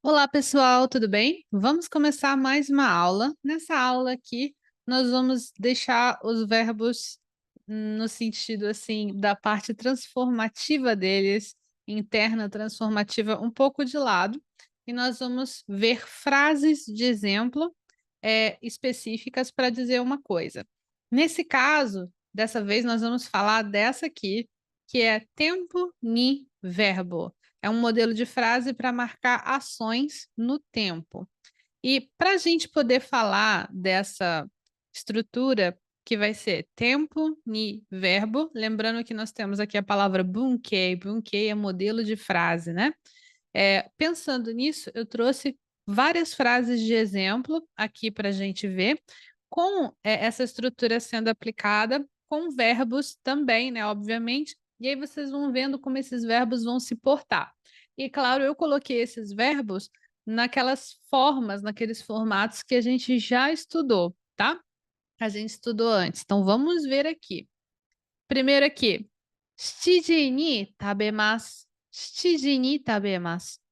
Olá, pessoal, tudo bem? Vamos começar mais uma aula. Nessa aula aqui, nós vamos deixar os verbos no sentido assim da parte transformativa deles, interna transformativa, um pouco de lado, e nós vamos ver frases de exemplo específicas para dizer uma coisa. Nesse caso, dessa vez, nós vamos falar dessa aqui, que é tempo ni verbo. É um modelo de frase para marcar ações no tempo. E para a gente poder falar dessa estrutura, que vai ser tempo ni verbo, lembrando que nós temos aqui a palavra bunquei. Bunquei é modelo de frase, né? Pensando nisso, eu trouxe várias frases de exemplo aqui para a gente ver, com essa estrutura sendo aplicada com verbos também, né? Obviamente, e aí vocês vão vendo como esses verbos vão se portar. E claro, eu coloquei esses verbos naquelas formas, naqueles formatos que a gente já estudou, tá? A gente estudou antes. Então vamos ver aqui. Primeiro aqui, 7時に食べます。7時に食べます。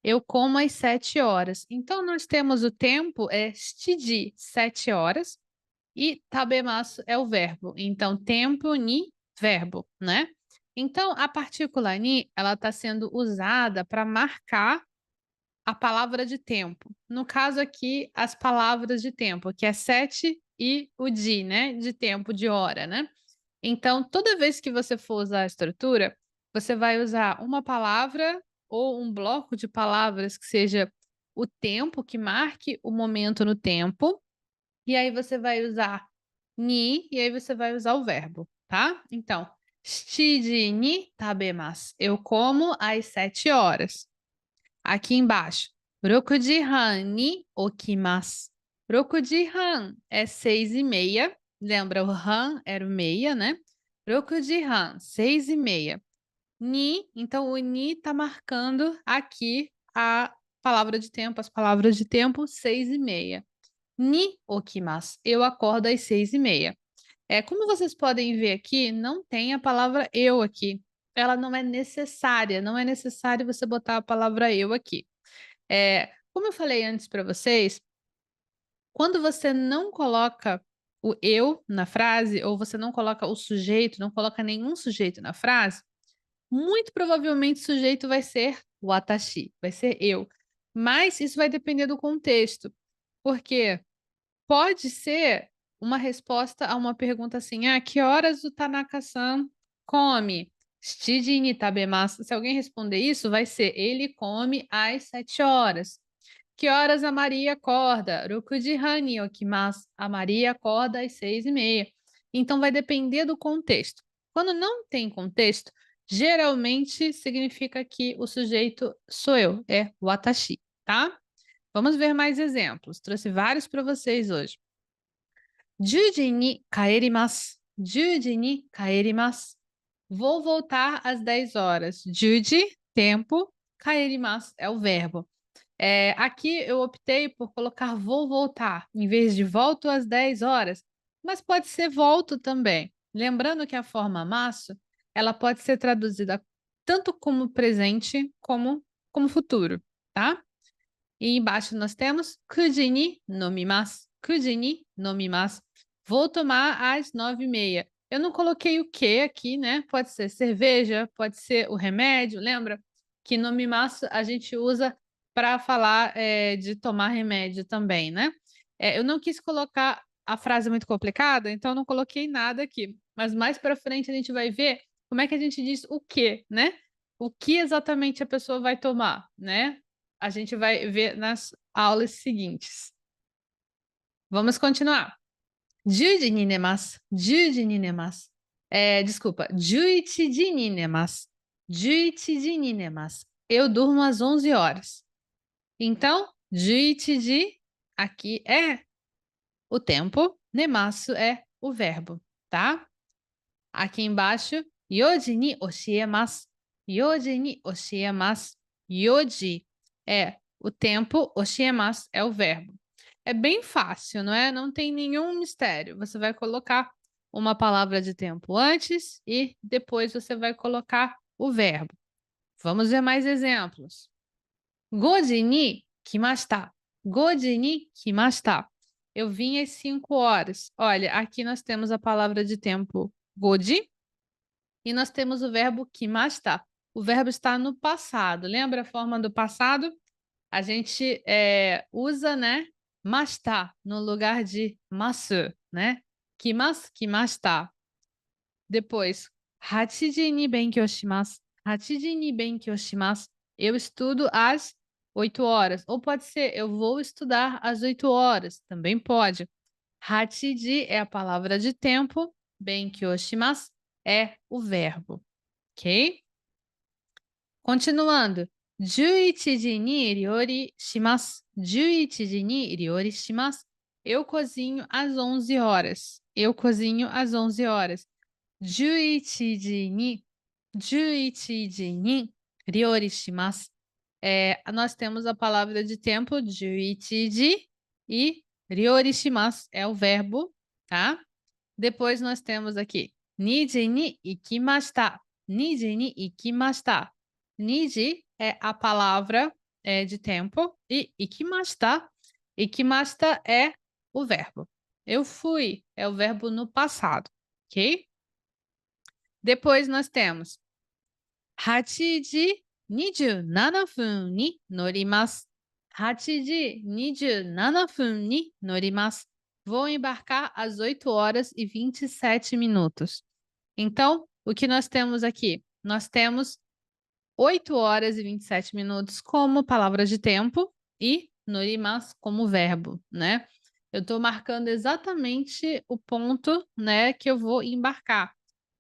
Eu como às 7 horas. Então, nós temos o tempo, é 7時, 7 horas, e tabemasu é o verbo. Então, tempo ni verbo, né? Então, a partícula ni, ela está sendo usada para marcar a palavra de tempo. No caso aqui, as palavras de tempo, que é 7 e o di, né? De tempo, de hora, né? Então, toda vez que você for usar a estrutura, você vai usar uma palavra ou um bloco de palavras que seja o tempo, que marque o momento no tempo, e aí você vai usar ni, e aí você vai usar o verbo, tá? Então, 7時に食べます. Eu como às 7 horas. Aqui embaixo, 6時半に起きます. 6時半é 6:30. Lembra, o han era o meia, né? 6時半, 6:30. Ni, então o ni está marcando aqui a palavra de tempo, as palavras de tempo, 6:30. Ni okimasu, eu acordo às 6:30. Como vocês podem ver aqui, não tem a palavra eu aqui. Ela não é necessária, não é necessário você botar a palavra eu aqui. Como eu falei antes para vocês, quando você não coloca o eu na frase, ou você não coloca o sujeito, não coloca nenhum sujeito na frase, muito provavelmente o sujeito vai ser watashi, vai ser eu. Mas isso vai depender do contexto, porque pode ser uma resposta a uma pergunta assim: "Ah, que horas o Tanaka-san come?" "7時に食べます." Se alguém responder isso, vai ser: "Ele come às 7 horas." "Que horas a Maria acorda?" "6時半に起きます." A Maria acorda às 6:30. Então vai depender do contexto. Quando não tem contexto, geralmente significa que o sujeito sou eu, é watashi, tá? Vamos ver mais exemplos. Trouxe vários para vocês hoje. 10時に帰ります。10時に帰ります. Vou voltar às 10 horas. 10時, tempo, 帰ります é o verbo. Aqui eu optei por colocar vou voltar, em vez de volto às 10 horas, mas pode ser volto também. Lembrando que a forma maço, ela pode ser traduzida tanto como presente como futuro, tá? E embaixo nós temos 9時に飲みます. 9時に飲みます. Vou tomar às 9:30. Eu não coloquei o que aqui, né? Pode ser cerveja, pode ser o remédio. Lembra que nomimaço a gente usa para falar de tomar remédio também, né? Eu não quis colocar a frase muito complicada, então não coloquei nada aqui. Mas mais para frente a gente vai ver como é que a gente diz o que, né? O que exatamente a pessoa vai tomar, né? A gente vai ver nas aulas seguintes. Vamos continuar. 10時に寝ます。10時に寝ます。desculpa, 11時に寝ます。11時に寝ます. Eu durmo às 11 horas. Então, 11時, aqui é o tempo, nemasu é o verbo, tá? Aqui embaixo, 4時に教えます。4時に教えます. 4時 é o tempo, 教えます é o verbo. É bem fácil, não é? Não tem nenhum mistério. Você vai colocar uma palavra de tempo antes e depois você vai colocar o verbo. Vamos ver mais exemplos. 5時に来ました。5時に来ました。Eu vim às 5 horas. Olha, aqui nós temos a palavra de tempo 5時 e nós temos o verbo kimashita. O verbo está no passado. Lembra a forma do passado? A gente usa, né, mashita no lugar de masu, né? Kimasu, kimashita. Depois, 8時に勉強します。8時に勉強します。Eu estudo às 8 horas. Ou pode ser, eu vou estudar às 8 horas. Também pode. 8時 é a palavra de tempo. 勉強します é o verbo. Ok? Continuando. 11時に料理します。11時に料理します。Eu cozinho às 11 horas. Eu cozinho às 11 horas. 11時に、11時に料理します。Nós temos a palavra de tempo 11時 e 料理します é o verbo, tá? Depois nós temos aqui 2時に行きました。2時に行きました。2時 é a palavra de tempo e 行きました。行きました é o verbo. Eu fui é o verbo no passado, ok? Depois nós temos 8時27分に乗ります。8時27分に乗ります。Vou embarcar às 8 horas e 27 minutos. Então, o que nós temos aqui? Nós temos 8 horas e 27 minutos como palavra de tempo e norimas como verbo, né? Eu estou marcando exatamente o ponto, né, que eu vou embarcar,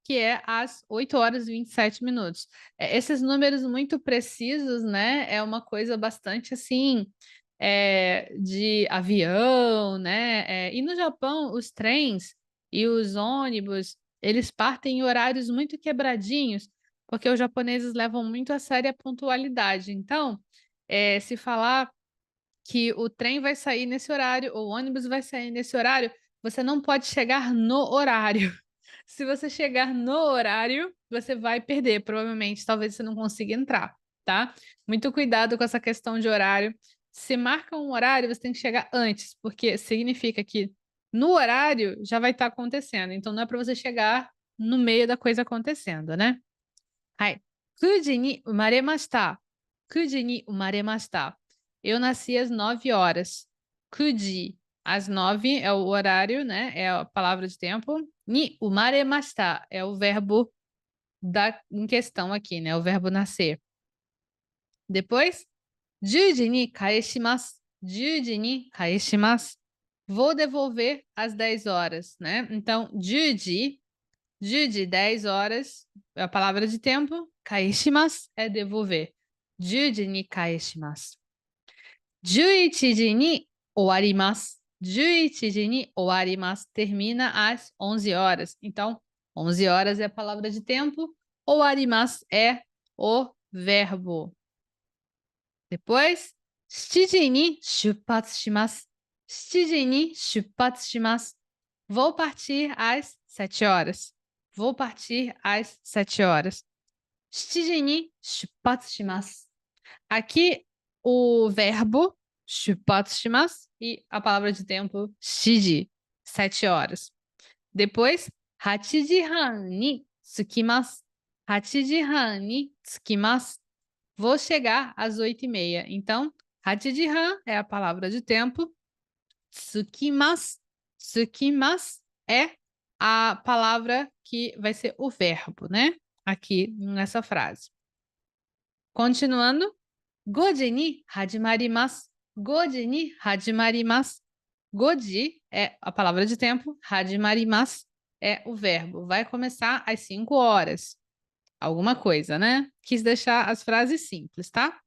que é às 8 horas e 27 minutos. Esses números muito precisos, né, é uma coisa bastante assim, de avião, né? E no Japão, os trens e os ônibus, eles partem em horários muito quebradinhos, porque os japoneses levam muito a sério a pontualidade. Então, se falar que o trem vai sair nesse horário, ou o ônibus vai sair nesse horário, você não pode chegar no horário. Se você chegar no horário, você vai perder, provavelmente. Talvez você não consiga entrar, tá? Muito cuidado com essa questão de horário. Se marca um horário, você tem que chegar antes, porque significa que no horário já vai estar acontecendo. Então não é para você chegar no meio da coisa acontecendo, né? はい。9時に生まれました。9時に生まれました。Eu nasci às 9 horas. 9時, às 9 é o horário, né? É a palavra de tempo. Ni umaremashita é o verbo em questão aqui, né? O verbo nascer. Depois, 10時に返します。10時に返します。Vou devolver às 10 horas, né? Então, 10時 de 10 horas, é a palavra de tempo. Kaeshimasu é devolver. 10時に返します。11時に終わります。11時に終わります。Termina às 11 horas. Então, 11 horas é a palavra de tempo. Ouarimasu é o verbo. Depois, 7時に出発します。7時に出発します。Vou partir às 7 horas. Vou partir às 7 horas. 7時に出発します。Aqui, o verbo 出発します e a palavra de tempo 7時, 7 horas. Depois, 8時半に着きます。8時半に着きます。Vou chegar às 8h30. Então, 8時半 é a palavra de tempo. Tsukimasu. Tsukimasu é a palavra que vai ser o verbo, né? Aqui nessa frase. Continuando. 5時に始まります。5時に始まります。5時 é a palavra de tempo. Hajimarimasu é o verbo. Vai começar às 5 horas. Alguma coisa, né? Quis deixar as frases simples, tá?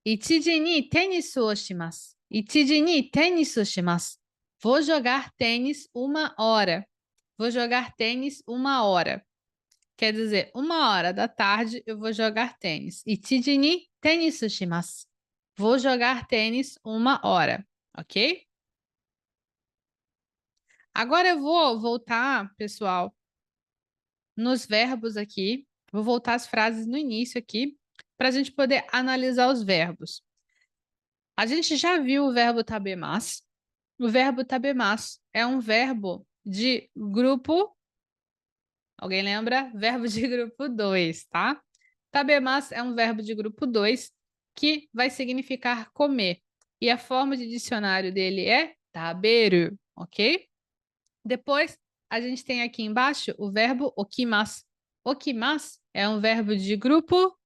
1時にテニスをします。1時にテニスをします。Vou jogar tênis 1 hora. Vou jogar tênis 1 hora. Quer dizer, 1 hora da tarde eu vou jogar tênis. 1時にテニスします。Vou jogar tênis 1 hora, ok? Agora eu vou voltar, pessoal, nos verbos aqui. Vou voltar as frases no início aqui. para a gente poder analisar os verbos. A gente já viu o verbo tabemas. O verbo tabemas é um verbo de grupo... Alguém lembra? Verbo de grupo 2, tá? Tabemas é um verbo de grupo 2 que vai significar comer. E a forma de dicionário dele é taberu, ok? Depois, a gente tem aqui embaixo o verbo okimasu. Okimasu é um verbo de grupo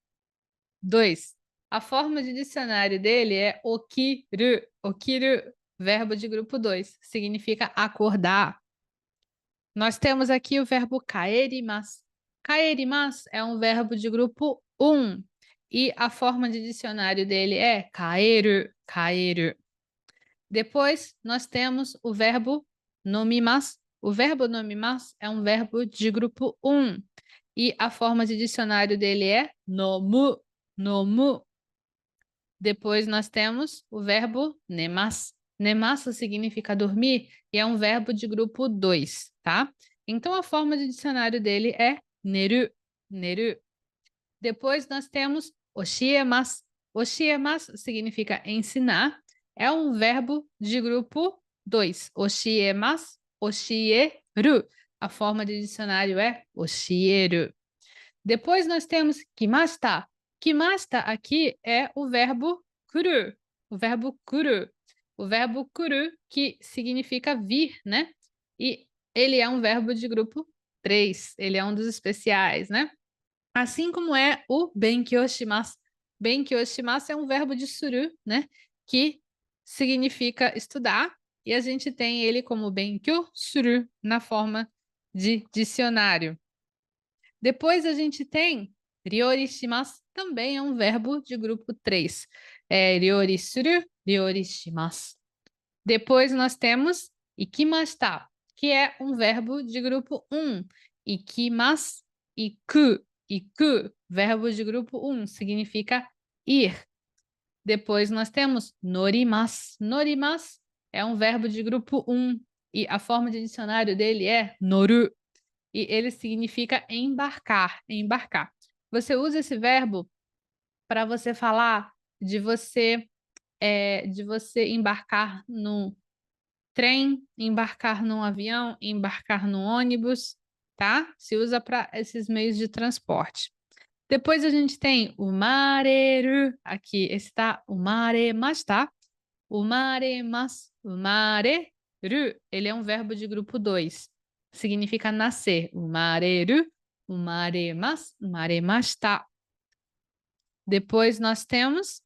2. A forma de dicionário dele é okiru. Okiru, verbo de grupo 2. Significa acordar. Nós temos aqui o verbo kaerimasu. Kaerimasu é um verbo de grupo 1. E a forma de dicionário dele é kaeru, kaeru. Depois, nós temos o verbo nomimasu. O verbo nomimasu é um verbo de grupo 1. E a forma de dicionário dele é nomu, nomu. Depois, nós temos o verbo nemasu. Nemasu significa dormir e é um verbo de grupo 2, tá? Então, a forma de dicionário dele é neru, neru. Depois, nós temos oshiemasu. Oshiemasu significa ensinar. É um verbo de grupo 2. Oshiemasu, oshieru. A forma de dicionário é oshieru. Depois, nós temos kimashita. Kimashita aqui é o verbo kuru. O verbo kuru. O verbo kuru, que significa vir, né? E ele é um verbo de grupo 3. Ele é um dos especiais, né? Assim como é o benkyou shimasu. Benkyou shimasu é um verbo de suru, né? Que significa estudar. E a gente tem ele como benkyou suru na forma de dicionário. Depois a gente tem ryori shimasu, também é um verbo de grupo 3. Ryori suru, ryori shimasu. Depois nós temos ikimashita, que é um verbo de grupo 1. Ikimasu, iku, iku, verbo de grupo 1, significa ir. Depois nós temos norimasu. Norimasu é um verbo de grupo 1 e a forma de dicionário dele é noru. E ele significa embarcar, embarcar. Você usa esse verbo para você falar de você embarcar num trem, embarcar num avião, embarcar num ônibus, tá? Se usa para esses meios de transporte. Depois a gente tem o mareru, aqui está o maremashita, o maremasu, o mareru, ele é um verbo de grupo 2. Significa nascer. O mareru, o maremasu, o maremashita. Depois nós temos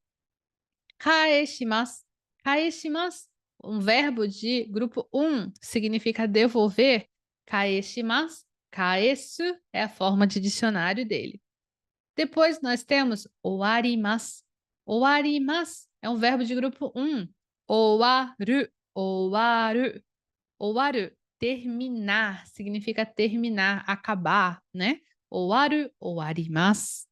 kaeshimasu. Kaeshimasu, um verbo de grupo 1, significa devolver. Kaeshimasu, kaesu é a forma de dicionário dele. Depois nós temos owarimasu. Owarimasu é um verbo de grupo 1. Owaru, owaru. Owaru, terminar, significa terminar, acabar, né? Owaru, owarimasu.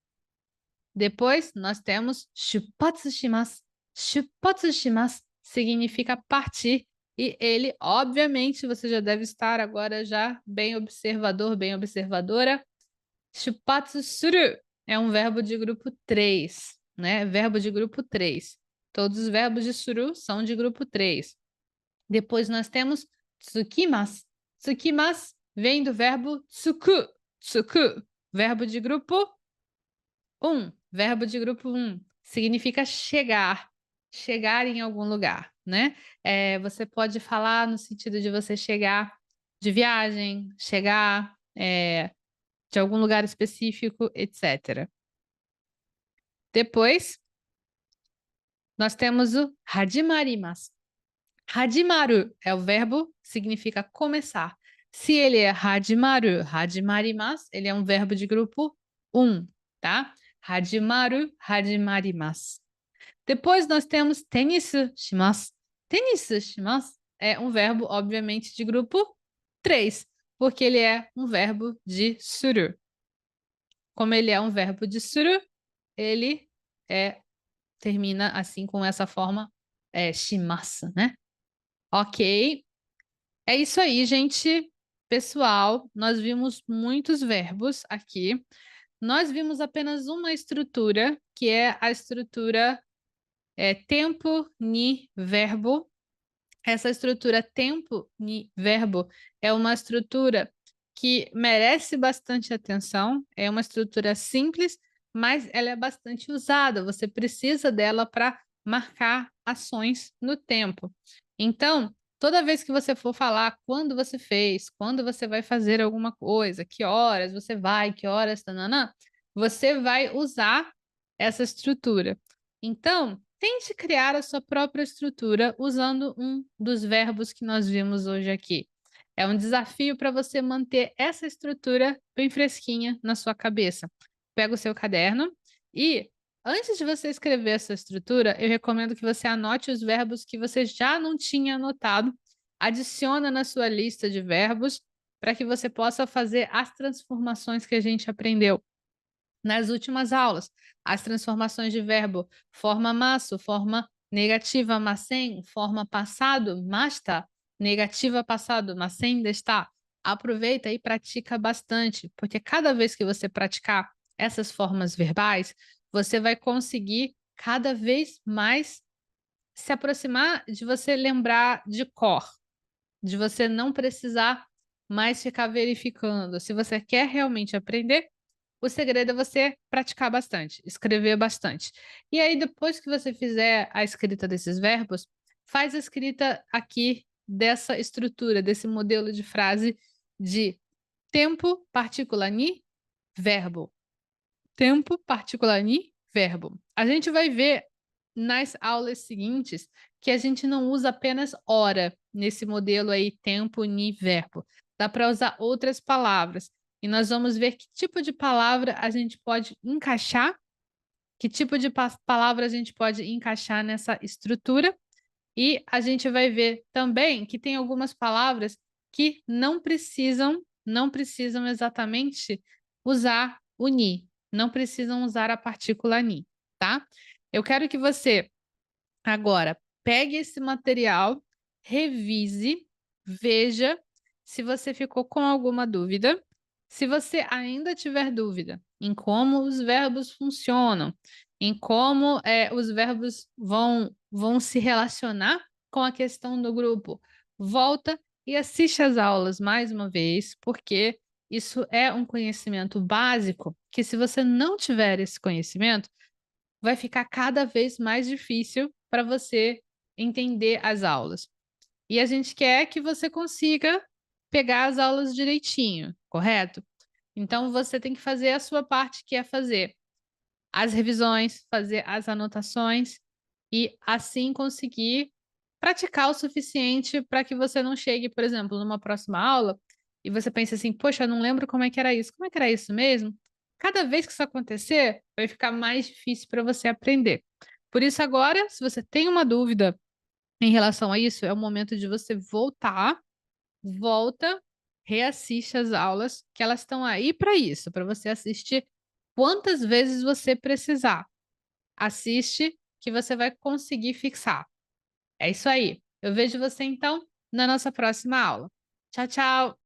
Depois nós temos shuppatsu shimasu. Shuppatsu shimasu significa partir. E ele, obviamente, você já deve estar agora já bem observador, bem observadora. Shuppatsu suru é um verbo de grupo 3, né? Verbo de grupo 3. Todos os verbos de suru são de grupo 3. Depois nós temos tsukimasu. Tsukimasu vem do verbo tsuku. Tsuku, verbo de grupo 1. Verbo de grupo 1. Significa chegar. Chegar em algum lugar, né? Você pode falar no sentido de você chegar de viagem, chegar de algum lugar específico, etc. Depois, nós temos o hajimarimasu. Hajimaru é o verbo, significa começar. Se ele é hajimaru, hajimarimasu, ele é um verbo de grupo 1, tá? Hajimaru, hajimarimasu. Depois nós temos tenisu shimasu. Tenisu shimasu é um verbo, obviamente, de grupo 3, porque ele é um verbo de suru. Como ele é um verbo de suru, ele termina assim com essa forma shimasu, né? Ok. É isso aí, gente. Pessoal, nós vimos muitos verbos aqui. nós vimos apenas uma estrutura, que é a estrutura tempo, ni, verbo. Essa estrutura tempo, ni, verbo é uma estrutura que merece bastante atenção, é uma estrutura simples, mas ela é bastante usada, você precisa dela para marcar ações no tempo. Então, toda vez que você for falar quando você fez, quando você vai fazer alguma coisa, que horas você vai, que horas, tananã, você vai usar essa estrutura. Então, tente criar a sua própria estrutura usando um dos verbos que nós vimos hoje aqui. É um desafio para você manter essa estrutura bem fresquinha na sua cabeça. Pega o seu caderno e, antes de você escrever essa estrutura, eu recomendo que você anote os verbos que você já não tinha anotado, adiciona na sua lista de verbos para que você possa fazer as transformações que a gente aprendeu nas últimas aulas. As transformações de verbo forma maço, forma negativa massem, forma passado masta, negativa passado massem está. Aproveita e pratica bastante, porque cada vez que você praticar essas formas verbais, você vai conseguir cada vez mais se aproximar de você lembrar de cor, de você não precisar mais ficar verificando. Se você quer realmente aprender, o segredo é você praticar bastante, escrever bastante. E aí, depois que você fizer a escrita desses verbos, faz a escrita aqui dessa estrutura, desse modelo de frase de tempo, partícula ni, verbo. Tempo, partícula ni, verbo. A gente vai ver nas aulas seguintes que a gente não usa apenas hora nesse modelo aí, tempo, ni, verbo. Dá para usar outras palavras. E nós vamos ver que tipo de palavra a gente pode encaixar, que tipo de palavra a gente pode encaixar nessa estrutura. E a gente vai ver também que tem algumas palavras que não precisam exatamente usar o ni, não precisam usar a partícula ni, tá? Eu quero que você agora pegue esse material, revise, veja se você ficou com alguma dúvida. Se você ainda tiver dúvida em como os verbos funcionam, em como os verbos vão se relacionar com a questão do grupo, volta e assiste às aulas mais uma vez, porque isso é um conhecimento básico que, se você não tiver esse conhecimento, vai ficar cada vez mais difícil para você entender as aulas. E a gente quer que você consiga pegar as aulas direitinho, correto? Então você tem que fazer a sua parte, que é fazer as revisões, fazer as anotações e assim conseguir praticar o suficiente para que você não chegue, por exemplo, numa próxima aula e você pense assim: poxa, eu não lembro como é que era isso. Como é que era isso mesmo? Cada vez que isso acontecer, vai ficar mais difícil para você aprender. Por isso, agora, se você tem uma dúvida em relação a isso, é o momento de você volta, reassiste as aulas, que elas estão aí para isso, para você assistir quantas vezes você precisar. Assiste que você vai conseguir fixar. É isso aí. Eu vejo você então na nossa próxima aula. Tchau, tchau!